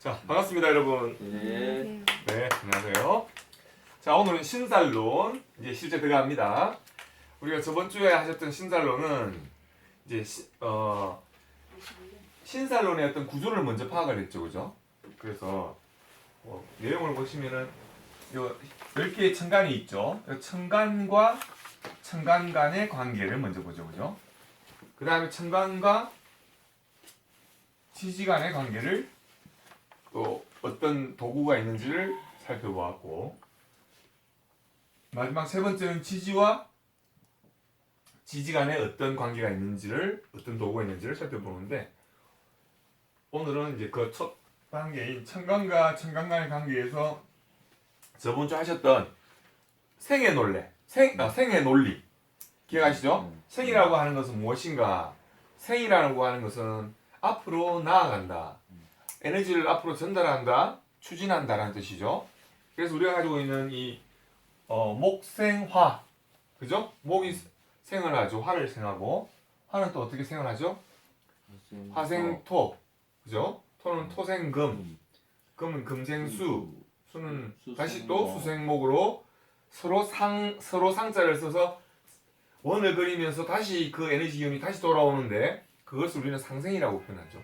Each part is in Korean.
자, 반갑습니다, 여러분. 네. 네, 안녕하세요. 자, 오늘은 신살론 이제 실제 들어갑니다. 우리가 저번 주에 하셨던 신살론은 이제 신살론의 어떤 구조를 먼저 파악을 했죠, 그죠? 그래서 내용을 보시면은 요 10개의 천간이 있죠. 천간과 천간 간의 관계를 먼저 보죠, 그죠? 그 다음에 천간과 지지 간의 관계를 또 어떤 도구가 있는지를 살펴보았고, 마지막 세 번째는 지지와 지지 간에 어떤 관계가 있는지를, 어떤 도구가 있는지를 살펴보는데, 오늘은 이제 그 첫 단계인 천간과 천간 간의 관계에서 저번 주 하셨던 생의 논례, 생의 논리 기억하시죠? 생이라고 하는 것은 무엇인가? 생이라고 하는 것은 앞으로 나아간다, 에너지를 앞으로 전달한다, 추진한다라는 뜻이죠. 그래서 우리가 가지고 있는 이 목생화, 그죠? 목이 생을 하죠. 화를 생하고, 화는 또 어떻게 생을 하죠? 화생토, 그죠? 토는 토생금, 금은 금생수, 수는 다시 또 수생목으로 서로 상자를 써서 원을 그리면서 다시 그 에너지 기운이 다시 돌아오는데, 그것을 우리는 상생이라고 표현하죠.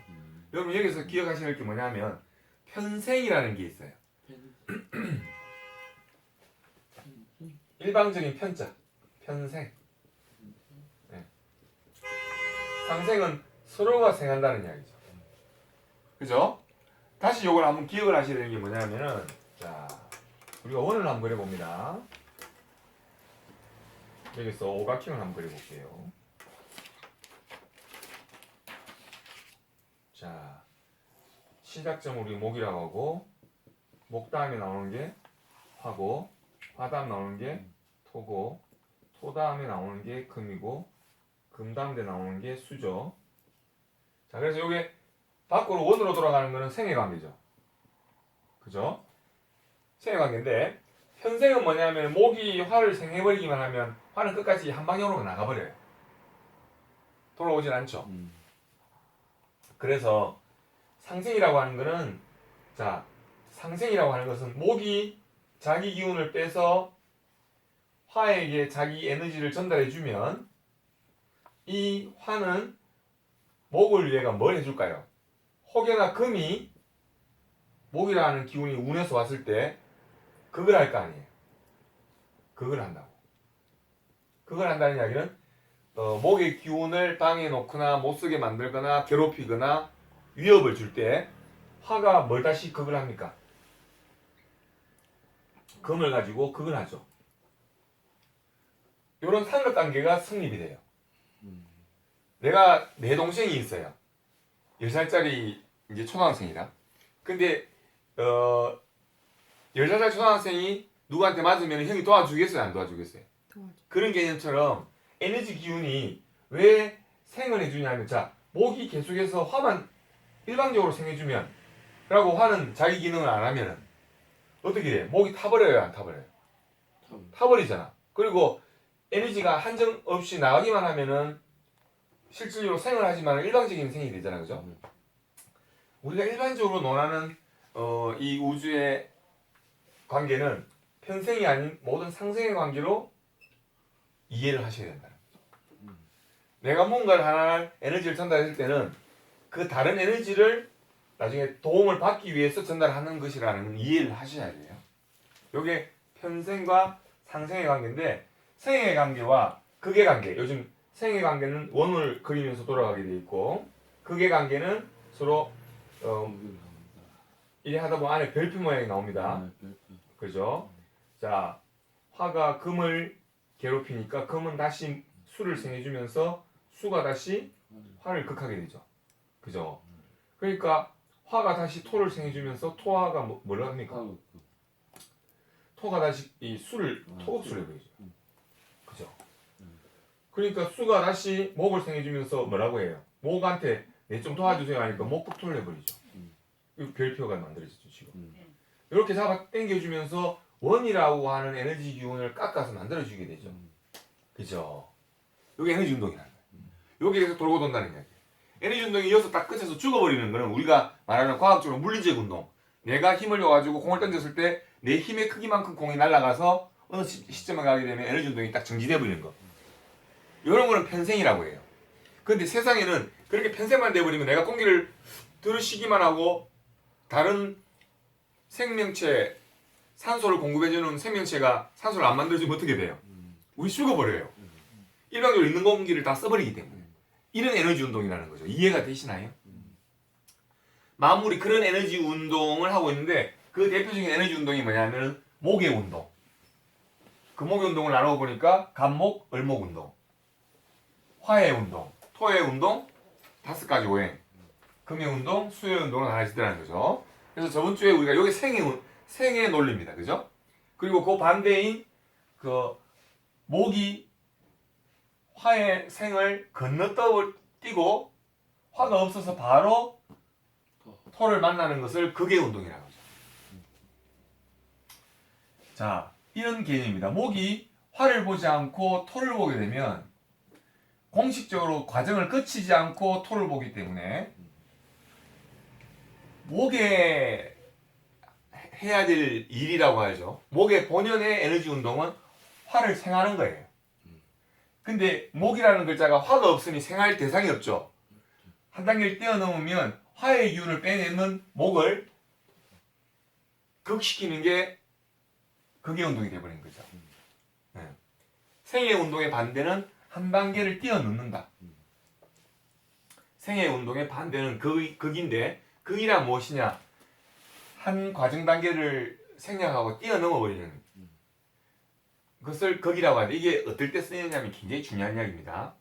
여러분 여기서 기억하셔야 할 게 뭐냐면 편생이라는 게 있어요. 일방적인 편자, 편생. 네. 상생은 서로가 생한다는 이야기죠. 그죠? 다시 요걸 한번 기억을 하셔야 되는 게 뭐냐면은, 자, 우리가 원을 한번 그려봅니다. 여기서 오각형을 한번 그려볼게요. 자, 시작점 우리 목이라고 하고, 목 다음에 나오는 게 화고, 화 다음 나오는 게 토고, 토 다음에 나오는 게 금이고, 금 다음에 나오는 게 수죠. 자, 그래서 요게 밖으로 원으로 돌아가는 거는 생의 관계죠. 그죠? 생의 관계인데, 편생은 뭐냐면 목이 화를 생해버리기만 하면 화는 끝까지 한 방향으로 나가버려요. 돌아오진 않죠. 그래서 상생이라고 하는 거는, 자, 상생이라고 하는 것은 목이 자기 기운을 빼서 화에게 자기 에너지를 전달해 주면, 이 화는 목을 위해가 뭘 해줄까요? 혹여나 금이 목이라는 기운이 운에서 왔을 때 그걸 할 거 아니에요. 그걸 한다고. 그걸 한다는 이야기는 목의 기운을 방해 놓거나 못쓰게 만들거나 괴롭히거나 위협을 줄 때 화가 뭘 다시 극을 합니까? 금을 가지고 극을 하죠. 이런 삼각관계가 성립이 돼요. 내가 내 동생이 있어요. 10살짜리 이제 초등학생이다. 근데 10살 초등학생이 누구한테 맞으면 형이 도와주겠어요, 안 도와주겠어요? 그런 개념처럼 에너지 기운이 왜 생을 해주냐면, 자, 목이 계속해서 화만 일방적으로 생해주면, 그리고 화는 자기 기능을 안 하면은 어떻게 돼? 목이 타버려요, 안 타버려요? 타버리잖아. 그리고 에너지가 한정 없이 나가기만 하면은 실질적으로 생을 하지만 일방적인 생이 되잖아, 그죠? 우리가 일반적으로 논하는 이 우주의 관계는 편생이 아닌 모든 상생의 관계로 이해를 하셔야 된다. 내가 뭔가를 하나 에너지를 전달했을 때는 그 다른 에너지를 나중에 도움을 받기 위해서 전달하는 것이라는 이해를 하셔야 돼요. 이게 편생과 상생의 관계인데, 생의 관계와 극의 관계, 요즘 생의 관계는 원을 그리면서 돌아가게 돼 있고, 극의 관계는 서로 이래 하다 보면 안에 별표 모양이 나옵니다. 그죠? 자, 화가 금을 괴롭히니까 금은 다시 수를 생해주면서 수가 다시 화를 극하게 되죠. 그죠? 그러니까 화가 다시 토를 생해주면서 토화가 뭐를 합니까? 토가 다시 이 수를 토수를 해버리죠. 그죠? 그러니까 수가 다시 목을 생해주면서 뭐라고 해요? 목한테 내 좀 도와주세요 하니까 목극토를 해버리죠. 이 별표가 만들어졌죠, 지금. 이렇게 잡아 당겨주면서 원이라고 하는 에너지 기운을 깎아서 만들어주게 되죠. 그죠? 이게 에너지 운동이라는 거예요. 여기 계속 돌고 돈다는 이야기예요. 에너지 운동이 이어서 딱 끝에서 죽어버리는 거는 우리가 말하는 과학적으로 물리적 운동, 내가 힘을 줘가지고 공을 던졌을 때 내 힘의 크기만큼 공이 날아가서 어느 시점에 가게 되면 에너지 운동이 딱 정지돼 버리는 거. 이런 거는 편생이라고 해요. 그런데 세상에는 그렇게 편생만 돼버리면 내가 공기를 들이쉬기만 하고 다른 생명체, 산소를 공급해주는 생명체가 산소를 안 만들어주면 어떻게 돼요? 우리 죽어버려요. 일반적으로 있는 공기를 다 써버리기 때문에. 이런 에너지 운동이라는 거죠. 이해가 되시나요? 마무리 그런 에너지 운동을 하고 있는데 그 대표적인 에너지 운동이 뭐냐면 목의 운동. 그 목의 운동을 나눠보니까 간목, 을목 운동, 화의 운동, 토의 운동, 5가지 오행, 금의 운동, 수의 운동을 나눠지더라는 거죠. 그래서 저번 주에 우리가 여기 생의 논리입니다. 그죠? 그리고 그 반대인 그 목이 화의 생을 건너뛰고 화가 없어서 바로 토를 만나는 것을 극의 운동이라고 하죠. 자, 이런 개념입니다. 목이 화를 보지 않고 토를 보게 되면 공식적으로 과정을 거치지 않고 토를 보기 때문에 목에 해야 될 일이라고 하죠. 목의 본연의 에너지 운동은 화를 생하는 거예요. 근데 목이라는 글자가 화가 없으니 생할 대상이 없죠. 한 단계를 뛰어넘으면 화의 기운을 빼내는 목을 극시키는 게 극의 운동이 되어버린 거죠. 네. 생의 운동의 반대는 한 단계를 뛰어넘는다. 생의 운동의 반대는 극인데 극이란 무엇이냐? 한 과정 단계를 생략하고 뛰어넘어 버리는 그것을 극이라고 하는데 이게 어떨 때 쓰느냐면 굉장히 중요한 이야기입니다.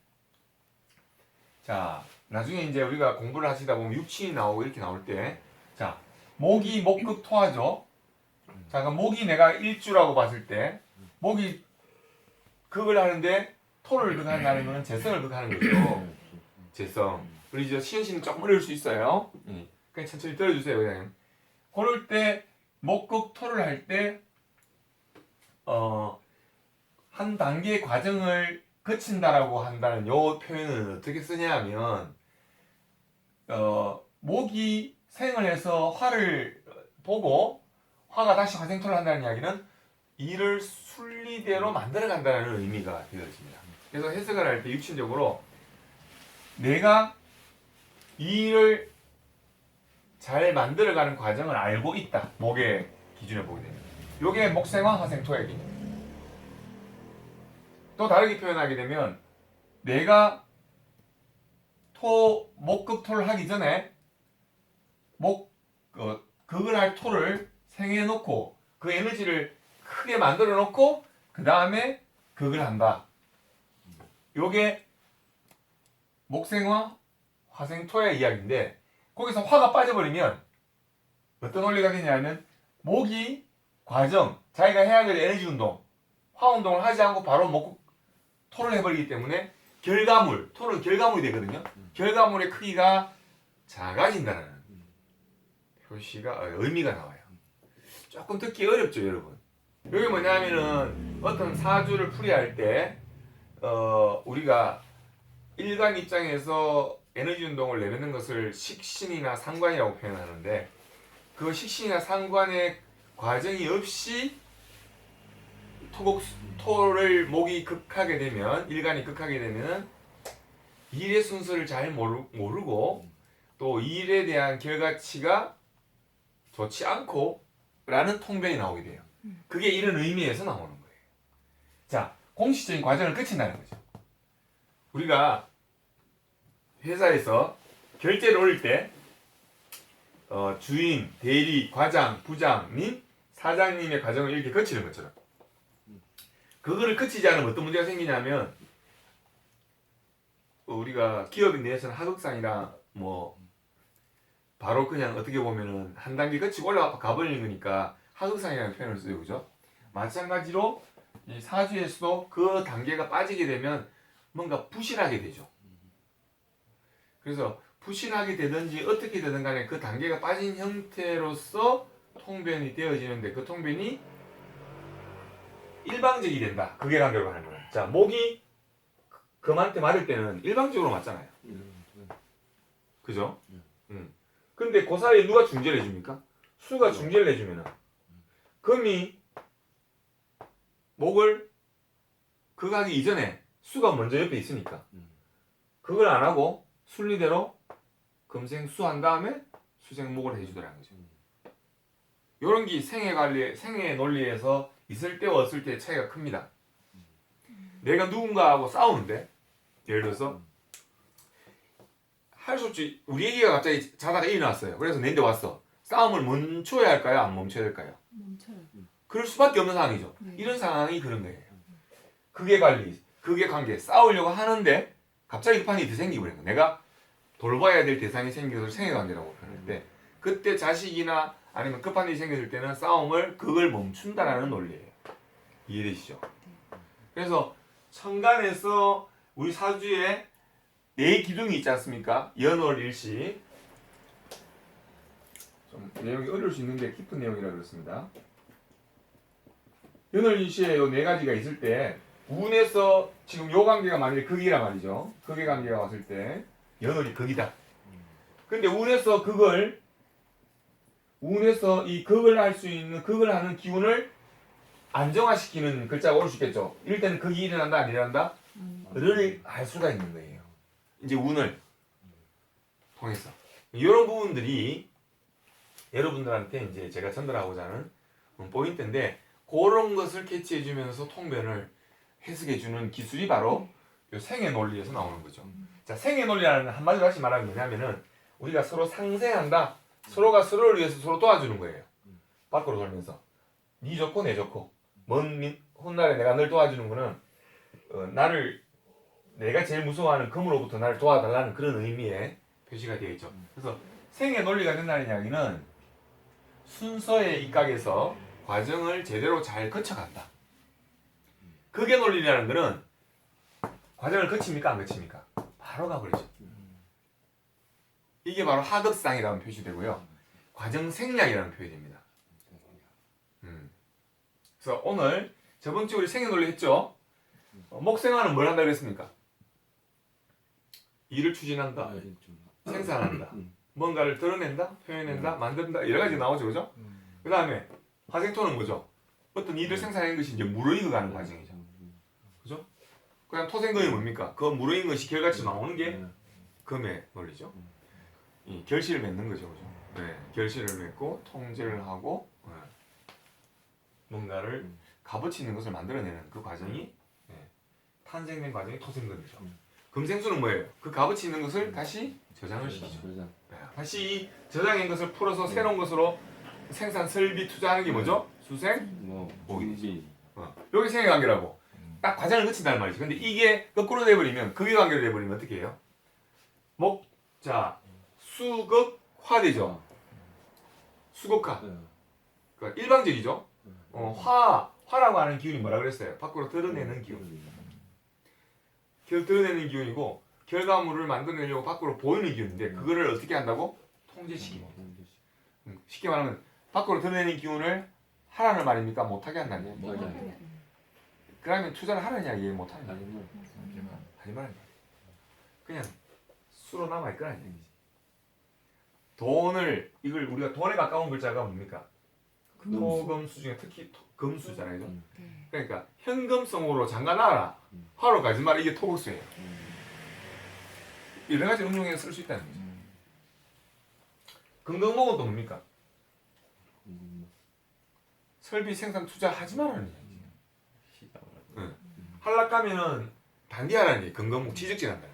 자, 나중에 이제 우리가 공부를 하시다 보면 육친이 나오고 이렇게 나올 때, 자, 목이 목극 토하죠. 자, 그럼 목이 내가 일주라고 봤을 때, 목이 극을 하는데 토를 극한다는 것은 재성을 극하는 거죠. 재성. 우리 이제 시현 씨는 조금 어려울 수 있어요. 그냥 천천히 들어주세요, 그냥. 그럴 때 목극 토를 할 때, 한 단계의 과정을 거친다라고 한다는 요 표현은 어떻게 쓰냐 하면 목이 생을 해서 화를 보고 화가 다시 화생토를 한다는 이야기는 일을 순리대로 만들어 간다는 의미가 되어집니다. 그래서 해석을 할 때 육신적으로 내가 이 일을 잘 만들어가는 과정을 알고 있다. 목의 기준을 보게 되면 요게 목생화 화생토의 개념. 또 다르게 표현하게 되면 내가 목극토를 하기 전에 극을 할 토를 생해 놓고 그 에너지를 크게 만들어 놓고 그 다음에 극을 한다. 요게 목생화 화생토의 이야기인데 거기서 화가 빠져버리면 어떤 원리가 되냐면 목이 과정 자기가 해야 될 에너지 운동 화 운동을 하지 않고 바로 토를 해버리기 때문에 결과물, 토는 결과물이 되거든요. 결과물의 크기가 작아진다는 표시가 의미가 나와요. 조금 듣기 어렵죠, 여러분. 여기 뭐냐면은 어떤 사주를 풀이할 때 우리가 일간 입장에서 에너지 운동을 내뱉는 것을 식신이나 상관이라고 표현하는데 그 식신이나 상관의 과정이 없이 토를 목이 극하게 되면 일간이 극하게 되면 일의 순서를 잘 모르고 또 일에 대한 결과치가 좋지 않고 라는 통변이 나오게 돼요. 그게 이런 의미에서 나오는 거예요. 자, 공식적인 과정을 거친다는 거죠. 우리가 회사에서 결제를 올릴 때 주임, 대리, 과장, 부장님, 사장님의 과정을 이렇게 거치는 것처럼 그거를 거치지 않으면 어떤 문제가 생기냐면 우리가 기업인 내에서는 하극상이라 뭐 바로 그냥 어떻게 보면은 한 단계 거치고 올라가 버리는 거니까 하극상이라는 표현을 쓰죠, 그죠? 마찬가지로 이 사주에서도 그 단계가 빠지게 되면 뭔가 부실하게 되죠. 그래서 부실하게 되든지 어떻게 되든 간에 그 단계가 빠진 형태로서 통변이 되어지는데 그 통변이 일방적이 된다. 그게 관계로 하는 거예요. 자, 목이 금한테 맞을 때는 일방적으로 맞잖아요. 그죠? 근데 그 사이에 누가 중재를 해줍니까? 수가 중재를 해주면은 금이 목을 그거 하기 이전에 수가 먼저 옆에 있으니까 그걸 안 하고 순리대로 금생 수 한 다음에 수생 목을 해주더라는 거죠. 요런 게 생애 논리에서 있을 때와 없을 때의 차이가 큽니다. 내가 누군가하고 싸우는데 예를 들어서 할 수 없지 우리 애기가 갑자기 자다가 일어났어요. 그래서 내한테 왔어. 싸움을 멈춰야 할까요? 안 멈춰야 될까요? 멈춰요. 그럴 수밖에 없는 상황이죠. 네. 이런 상황이 그런 거예요. 그게 관리, 그게 관계. 싸우려고 하는데 갑자기 급한 일이 생기고 그래요. 내가 돌봐야 될 대상이 생겨서 생애관계라고 표현할 때 그때 자식이나 아니면 급한 일이 생겼을 때는 싸움을 그걸 멈춘다라는 논리예요. 이해되시죠? 그래서 천간에서 우리 사주에 네 기둥이 있지 않습니까? 연월일시 좀 내용이 어려울 수 있는데 깊은 내용이라 그렇습니다. 연월일시에 요 네 가지가 있을 때 운에서 지금 요 관계가 만약에 극이란 말이죠. 극의 관계가 왔을 때 연월이 극이다. 근데 운에서 이 극을 할 수 있는 극을 하는 기운을 안정화시키는 글자가 올 수 있겠죠. 이럴 때는 극이 일어난다 안 일어난다? 를 알 수가 있는 거예요. 이제 운을 통해서 이런 부분들이 여러분들한테 이제 제가 전달하고자 하는 포인트인데 그런 것을 캐치해주면서 통변을 해석해주는 기술이 바로 이 생애 논리에서 나오는 거죠. 자, 생애 논리라는 한마디로 다시 말하면 뭐냐면은 우리가 서로 상생한다. 서로가 서로를 위해서 서로 도와주는 거예요. 밖으로 돌면서 네 좋고 내 좋고 먼 훗날에 내가 널 도와주는 거는 내가 제일 무서워하는 금으로부터 나를 도와달라는 그런 의미의 표시가 되어 있죠. 그래서 생애 논리가 된다는 이야기는 순서의 입각에서 과정을 제대로 잘 거쳐간다. 극의 논리라는 거는 과정을 거칩니까 안 거칩니까? 바로 가버리죠. 이게 바로 하극상이라는 표시되고요. 과정 생략이라는 표현이 됩니다. 그래서 오늘 저번 주에 우리 생애 논리 했죠? 목생화는 뭘 한다 그랬습니까? 일을 추진한다, 생산한다, 뭔가를 드러낸다, 표현한다, 만든다 여러 가지 나오죠, 그죠? 그 다음에 화생토는 뭐죠? 어떤 일을 생산하는 것이 이제 무르익어가는 과정이죠, 그죠? 그다음 토생금이 뭡니까? 그 무르익은 것이 결과치 나오는 게 금의 논리죠. 이 결실을 맺는 거죠, 그죠? 네, 결실을 맺고 통제를 하고 뭔가를 값어치 있는 것을 만들어내는 그 과정이 탄생된 과정이 토생금이죠. 금생수는 뭐예요? 그 값어치 있는 것을 다시 저장을 시키죠. 다시 이 저장한 것을 풀어서 새로운 것으로 생산, 설비, 투자하는 게 뭐죠? 수생, 목이지. 여기 생애관계라고. 딱 과정을 거친다는 말이죠. 근데 이게 거꾸로 돼버리면 극의 관계로 돼버리면 어떻게 해요? 목, 자, 수극화되죠. 수극화. 그러니까 일방적이죠. 화라고 하는 기운이 뭐라 그랬어요? 밖으로 드러내는 기운. 드러내는 기운이고 결과물을 만들어내려고 밖으로 보이는 기운인데 그거를 어떻게 한다고? 통제시키고. 쉽게 말하면 밖으로 드러내는 기운을 하라는 말입니까? 못하게 한다는 거예요. 그러면 투자를 하느냐 이해 못하느냐 하지 말아야 돼. 그냥 수로 남아있거나 얘기지. 이걸 우리가 돈에 가까운 글자가 뭡니까? 토금수 중에 특히 금수잖아요. 그러니까 현금성으로 잠가놔라. 화로 가지 마라. 이게 토국수예요. 여러 가지 응용해서 쓸 수 있다는 거죠. 금강목은 또 뭡니까? 설비 생산 투자 하지 말라는 얘기예요. 한락하면은 단디하라는 얘기. 금강목 취직질한다는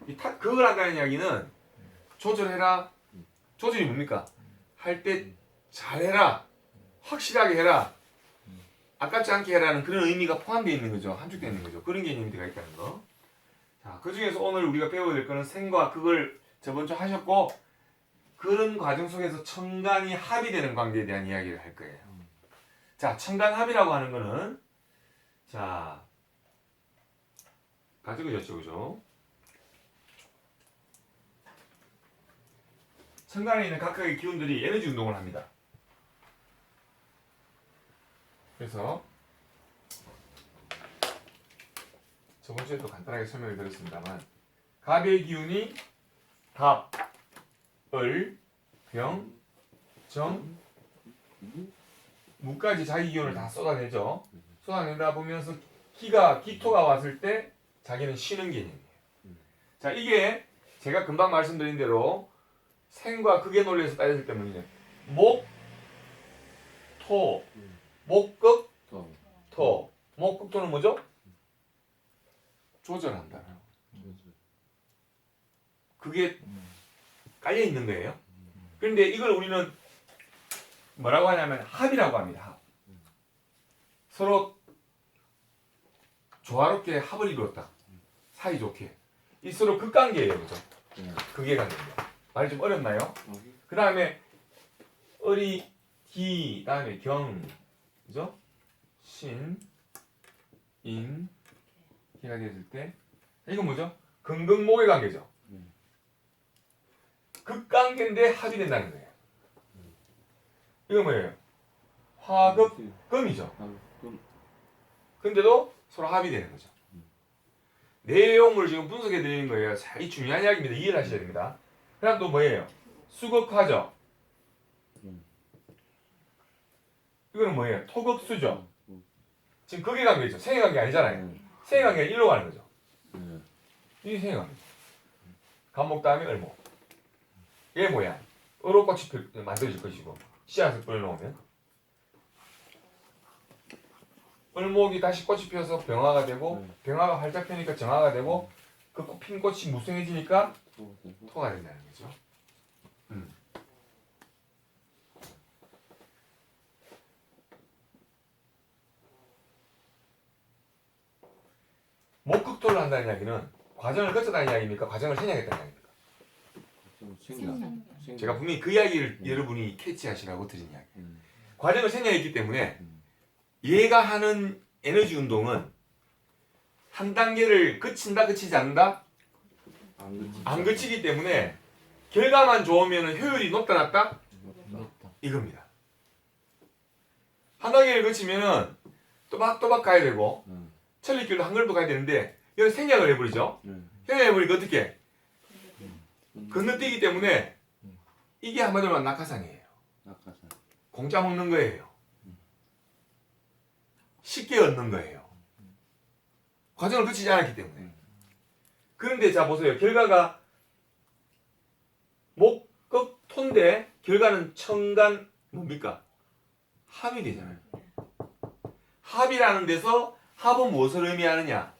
거예요. 그걸 한다는 이야기는 조절해라. 조절이 뭡니까? 할 때 잘해라. 확실하게 해라. 아깝지 않게 해라는 그런 의미가 포함되어 있는 거죠. 함축되어 있는 거죠. 그런 개념이 들어가 있다는 거. 자, 그 중에서 오늘 우리가 배워야 될 거는 생과 극을 저번 주 하셨고 그런 과정 속에서 천간이 합이 되는 관계에 대한 이야기를 할 거예요. 자, 천간 합이라고 하는 거는 자, 다 적으셨죠, 그죠? 천간에 있는 각각의 기운들이 에너지 운동을 합니다. 그래서 저번 주에도 간단하게 설명을 드렸습니다만 갑의 기운이 갑, 을, 병, 정 무까지 자기 기운을 다 쏟아내죠. 쏟아낸다 보면서 기토가 왔을 때 자기는 쉬는 개념이에요. 자, 이게 제가 금방 말씀드린 대로 생과 극의 논리에서 따졌을 때문에 목, 토, 목극, 토. 목극토는 뭐죠? 조절한다. 그게 깔려 있는 거예요. 그런데 이걸 우리는 뭐라고 하냐면 합이라고 합니다. 합. 서로 조화롭게 합을 이루었다. 사이좋게. 이 서로 극관계예요. 그죠? 극의 관계입니다. 말이 좀 어렵나요? 그 다음에 을이 기, 다음에 경, 그죠? 신, 인, 기가 됐을 때 이건 뭐죠? 금극목의 관계죠. 극관계인데 합이 된다는 거예요. 이건 뭐예요? 화극금이죠. 근데도 서로 합이 되는 거죠. 내용을 지금 분석해 드리는 거예요. 이 중요한 이야기입니다. 이해를 하셔야 됩니다. 그 다음 또 뭐예요? 수극화죠. 이거는 뭐예요? 토극수죠. 지금 극의 관계죠. 생의 관계 아니잖아요. 생의 관계는 일로 가는 거죠. 이게 생의 관계죠. 간목 다음에 을목. 얘 뭐야? 으로 꽃이 만들어질 것이고 씨앗을 뿌려놓으면 을목이 다시 꽃이 피어서 병화가 되고 병화가 활짝 피니까 정화가 되고 그 핀 꽃이 무성해지니까 토가 된다는 거죠. 목극토를 한다는 이야기는 과정을 거쳤다는 이야기입니까? 과정을 생략했다는 이야기입니까? 제가 분명히 그 이야기를 여러분이 캐치하시라고 드린 이야기. 과정을 생략했기 때문에 얘가 하는 에너지 운동은 한 단계를 그친다, 그치지 않는다? 안 그치기 때문에 결과만 좋으면 효율이 높다, 낮다? 이겁니다. 한 단계를 그치면은 또박또박 가야 되고 천리길도 한 걸음도 가야 되는데 여기 생략을 해버리죠. 생략해버리니까 어떻게? 건너뛰기 때문에 이게 한마디로 말하면 낙하산이에요. 공짜 먹는 거예요. 쉽게 얻는 거예요. 과정을 거치지 않았기 때문에. 그런데 자 보세요. 결과가 목극토인데 결과는 천간 뭡니까? 합이 되잖아요. 합이라는 데서 합은 무엇을 의미하느냐?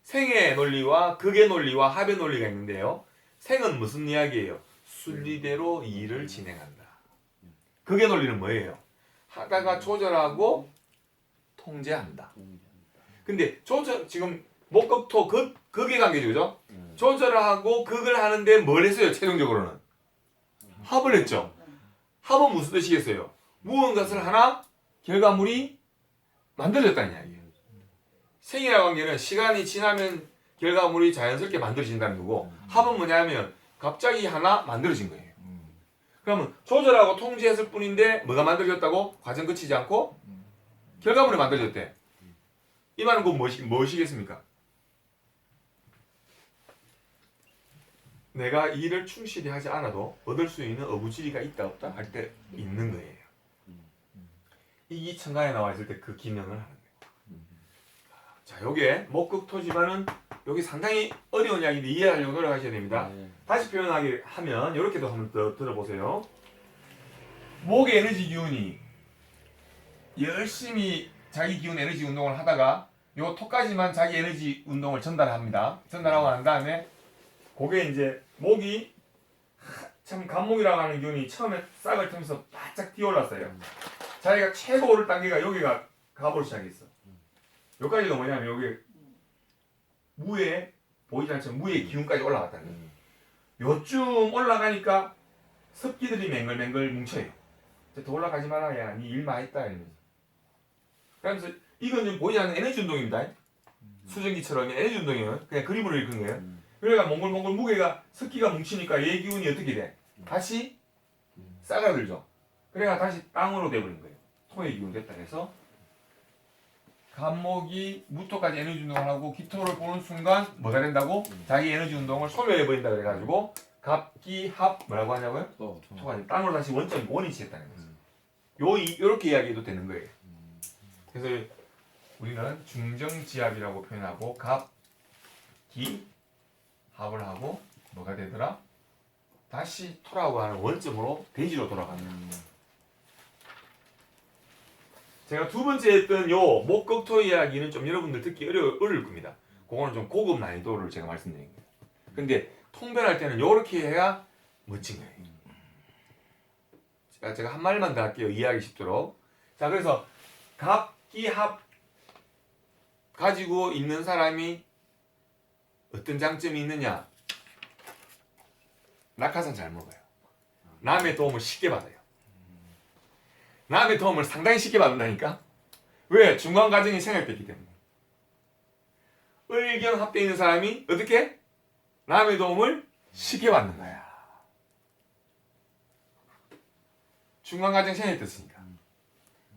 생의 논리와 극의 논리와 합의 논리가 있는데요. 생은 무슨 이야기예요? 순리대로 일을 진행한다. 극의 논리는 뭐예요? 하다가 조절하고 통제한다. 근데 조절 지금 목극토 극의 관계죠, 그죠? 조절을 하고 극을 하는데 뭘 했어요? 최종적으로는 합을 했죠. 합은 무슨 뜻이겠어요? 무언가를 하나 결과물이 만들어졌다는 이야기예요. 생이라는 관계는 시간이 지나면 결과물이 자연스럽게 만들어진다는 거고 합은 뭐냐면 갑자기 하나 만들어진 거예요. 그러면 조절하고 통제했을 뿐인데 뭐가 만들어졌다고? 과정 거치지 않고 결과물이 만들어졌대. 이 말은 그 무엇이겠습니까? 내가 일을 충실히 하지 않아도 얻을 수 있는 어부지리가 있다 없다 할 때 있는 거예요. 이 천간에 나와 있을 때 그 기능을 하는 거예요. 자, 요게 목극토지만은 여기 상당히 어려운 이야기인데 이해하려고 노력하셔야 됩니다. 다시 표현하게 하면 이렇게도 한번 더 들어보세요. 목의 에너지 기운이 열심히 자기 기운 에너지 운동을 하다가 요 토까지만 자기 에너지 운동을 전달합니다. 전달하고 난 다음에 그게 이제 목이 참 간목이라고 하는 기운이 처음에 싹을 틈면서 바짝 뛰어올랐어요. 자기가 최고 오를 단계가 여기가 가보기 시작했어. 여기까지가 뭐냐면 여기 무에 보이지 않지만 무의 기운까지 올라갔다는 거예요. 요쯤 올라가니까 습기들이 맹글맹글 뭉쳐요. 더 올라가지 마라. 야, 니 일 많이 했다. 이러면서. 그러면서 이건 지금 보이지 않는 에너지 운동입니다. 수증기처럼 에너지 운동이에요. 그냥 그림으로 읽은 거예요. 그러니까 몽골몽골 무게가 습기가 뭉치니까 얘 기운이 어떻게 돼? 다시 싸가들죠. 그래가 다시 땅으로 돼버린 거예요. 토의 기운이 됐다 해서 간목이 무토까지 에너지 운동을 하고 기토를 보는 순간 뭐가 된다고? 자기 에너지 운동을 소멸해버린다 그래가지고 갑기합 뭐라고 하냐고요? 토가 아니고 땅으로 다시 원점 원위치했다는 거죠. 요렇게 이야기해도 되는 거예요. 그래서 우리는 중정지합이라고 표현하고 갑기합을 하고 뭐가 되더라? 다시 토라고 하는 원점으로 대지로 돌아가는. 제가 두 번째 했던 요 목극토 이야기는 좀 여러분들 듣기 어려울 겁니다. 그거는 좀 고급 난이도를 제가 말씀드린 거예요. 근데 통변할 때는 요렇게 해야 멋진 거예요. 제가 한 말만 더 할게요. 이해하기 쉽도록. 자, 그래서 갑기합 가지고 있는 사람이 어떤 장점이 있느냐? 낙하산 잘 먹어요. 남의 도움을 쉽게 받아요. 남의 도움을 상당히 쉽게 받는다니까? 왜? 중간 과정이 생략됐기 때문에. 의견 합돼 있는 사람이 어떻게? 남의 도움을 쉽게 받는 거야. 중간 과정 생략됐으니까.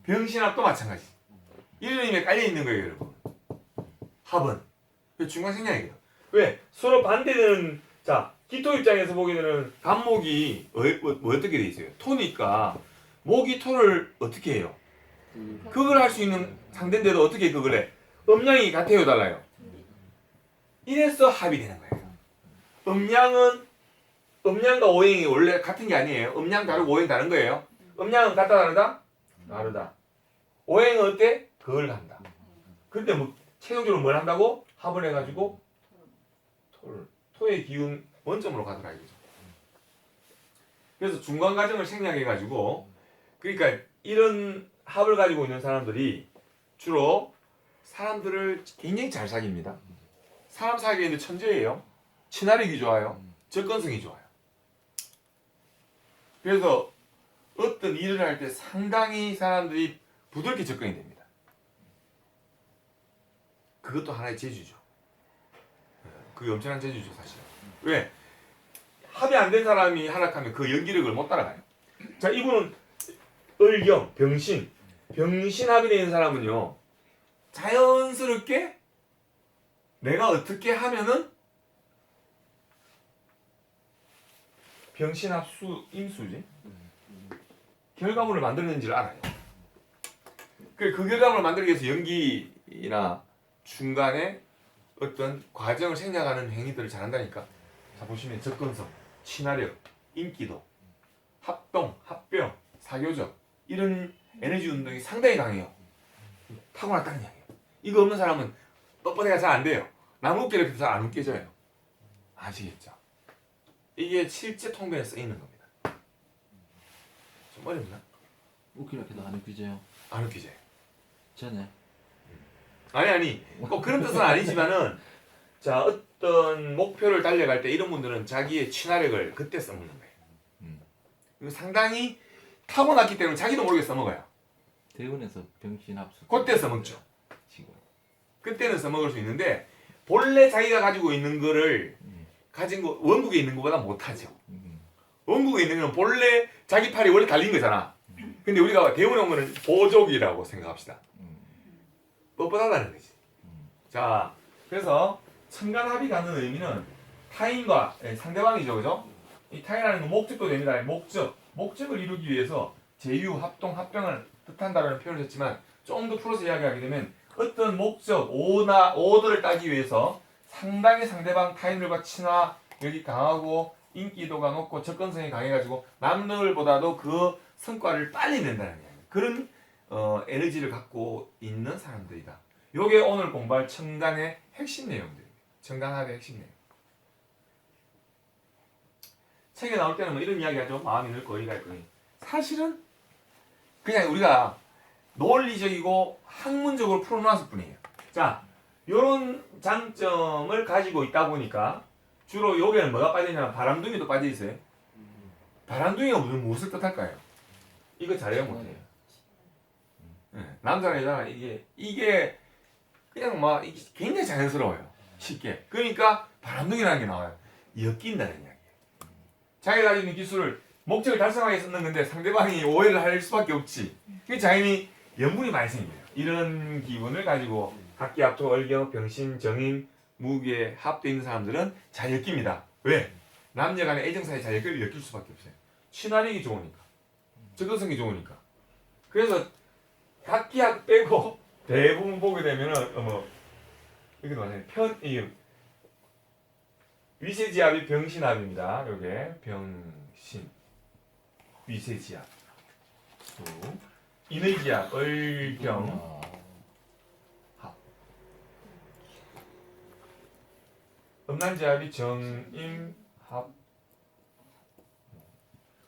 병신합도 마찬가지. 이런 의미에 깔려 있는 거예요, 여러분. 합은. 중간 생략이에요. 왜? 서로 반대되는, 자, 기토 입장에서 보게 되는 간목이 뭐 어떻게 돼 있어요? 토니까 목이 토를 어떻게 해요? 극을 할 수 있는 상대인데도 어떻게 극을 해? 음량이 같아요, 달라요? 이래서 합이 되는 거예요. 음량과 오행이 원래 같은 게 아니에요. 음량 다르고 오행 다른 거예요. 음량은 같다 다르다? 다르다. 오행은 어때? 극을 한다. 근데 뭐 최종적으로 뭘 한다고? 합을 해가지고 토의 기운 원점으로 가더라 이거죠. 그래서 중간 과정을 생략해가지고, 그러니까 이런 합을 가지고 있는 사람들이 주로 사람들을 굉장히 잘 사깁니다. 사람 사귀는데 천재예요. 친화력이 좋아요. 접근성이 좋아요. 그래서 어떤 일을 할 때 상당히 사람들이 부드럽게 접근이 됩니다. 그것도 하나의 재주죠. 그게 엄청난 재주죠, 사실. 왜? 합이 안 된 사람이 하락하면 그 연기력을 못 따라가요. 자, 이분은 을경, 병신합이 되는 사람은요, 자연스럽게 내가 어떻게 하면은 병신합수 임수지 결과물을 만들어내는지를 알아요. 그 결과물을 만들기 위해서 연기나 중간에 어떤 과정을 생략하는 행위들을 잘한다니까. 자, 보시면 접근성, 친화력, 인기도, 합동, 합병, 사교적 이런 에너지 운동이 상당히 강해요. 타고났다는 이야기예요. 이거 없는 사람은 뻣뻣해가 잘 안 돼요. 나무 웃기를 잘 안 웃겨져요. 아시겠죠? 이게 실제 통변에 쓰이는 겁니다. 좀 어렵나? 웃기려고 해도 안 웃기져요. 안 웃기져요. 전에 아니 꼭 그런 뜻은 아니지만은, 자, 어떤 목표를 달려갈 때 이런 분들은 자기의 친화력을 그때 써먹는 거예요. 이거 상당히 타고났기 때문에 자기도 모르게 써먹어요. 대원에서 병신합수 그때 써먹죠. 지금 그때는 써먹을 수 있는데 본래 자기가 가지고 있는 거를 가진 거 원국에 있는 것보다 못하죠. 원국에 있는 건 본래 자기 팔이 원래 달린 거잖아. 근데 우리가 대원에 온 거는 보족이라고 생각합시다. 뻣뻣하다는 거지. 자, 그래서 천간합이 갖는 의미는 타인과 상대방이죠, 그죠? 이 타인이라는 건 목적도 됩니다. 목적을 이루기 위해서 제휴, 합동, 합병을 뜻한다라는 표현을 했지만 좀 더 풀어서 이야기하게 되면 어떤 목적, 오더를 따기 위해서 상당히 상대방 타인들과 친화력이 강하고 인기도가 높고 접근성이 강해가지고 남들보다도 그 성과를 빨리 낸다는 이야기예요. 그런 에너지를 갖고 있는 사람들이다. 요게 오늘 공부할 천간의 핵심 내용들입니다. 천간합의 핵심 내용. 책에 나올 때는 뭐 이런 이야기 하죠. 마음이 넓고 의리가 있고. 사실은 그냥 우리가 논리적이고 학문적으로 풀어놨을 뿐이에요. 자, 요런 장점을 가지고 있다 보니까 주로 여기에는 뭐가 빠져있냐면 바람둥이도 빠져있어요. 바람둥이가 무엇을 뜻할까요? 이거 잘해요, 못해요? 남자나 여자나 이게 그냥 막 굉장히 자연스러워요. 쉽게. 그러니까 바람둥이라는 게 나와요. 엮인다는 이야기예요. 자기가 가지고 있는 기술을 목적을 달성하기 쓰는 건데 상대방이 오해를 할 수밖에 없지. 그 자연히 염분이 많이 생겨요. 이런 기분을 가지고 각기, 합토, 얼경, 병신, 정인, 무게, 합돼 있는 사람들은 잘 엮입니다. 왜? 남녀 간의 애정 사이 자격을 엮일 수밖에 없어요. 친화력이 좋으니까. 접근성이 좋으니까. 그래서 각기학 빼고 대부분 보게 되면은 이게 뭐냐 이게 위세지압이 병신압입니다. 요게 병신 위세지압. 또 인의지압 을병 음란지압이 정임합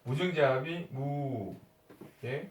무정지압이 무예